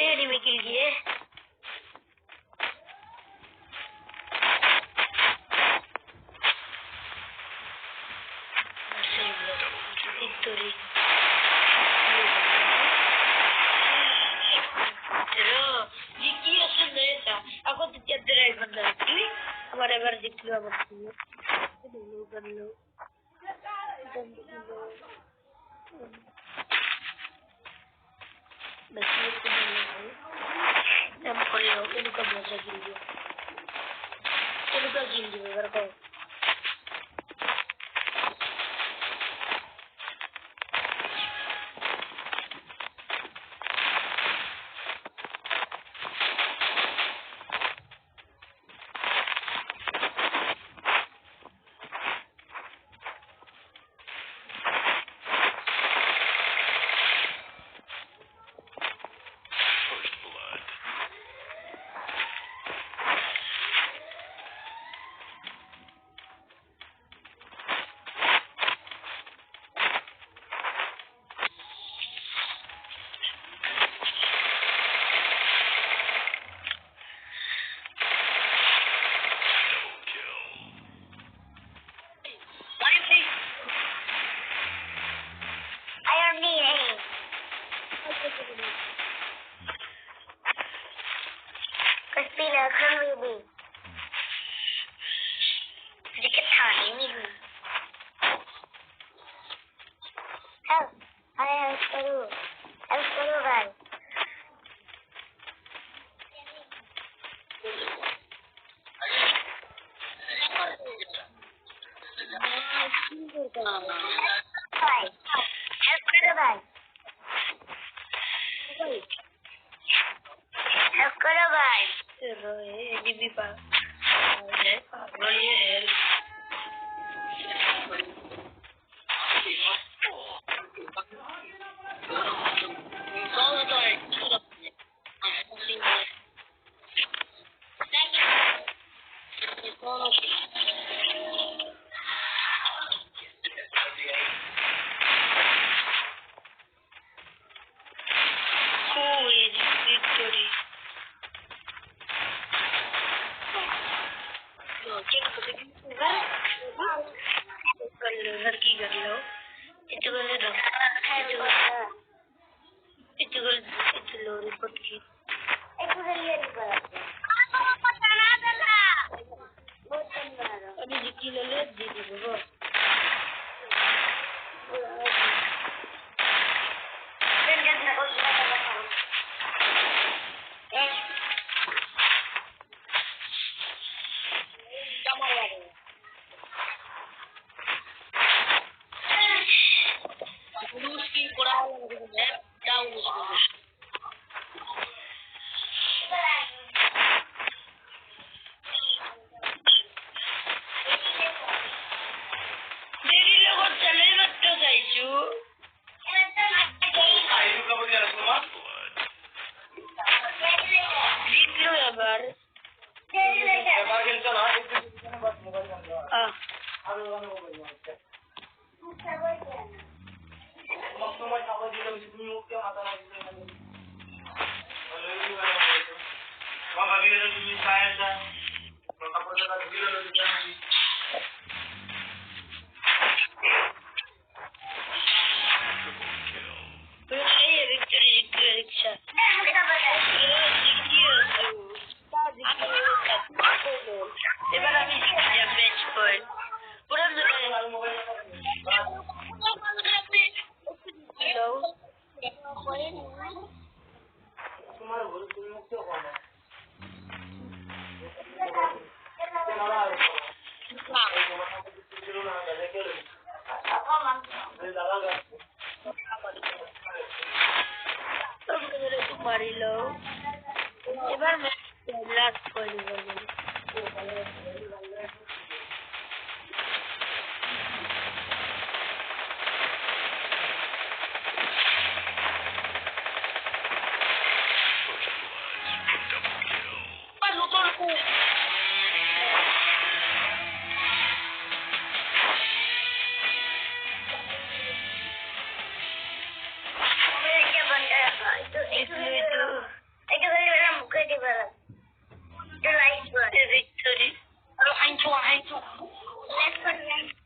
Enemy किल किए victory pero Jiki asun neta aku tuh tiap drive benda lagi hamaरे बार Jiki का बच्ची है dulu कर लो बस ये तो हम कर लो इनका मजा कीजिए इनका कीजिए अगर को Crispina, come with me. Sedikit hari ni. Help! I harus perlu guys. Help करो guys. Help करो guys. चलो ये भी पा है पागल ये है कौन तो है victory लड़की कर लो लो रिपोर्ट की अभी जिक्की ले ले दीदी को pwede ba lang? The right one. The victory. Pero hain to. Lesson lang.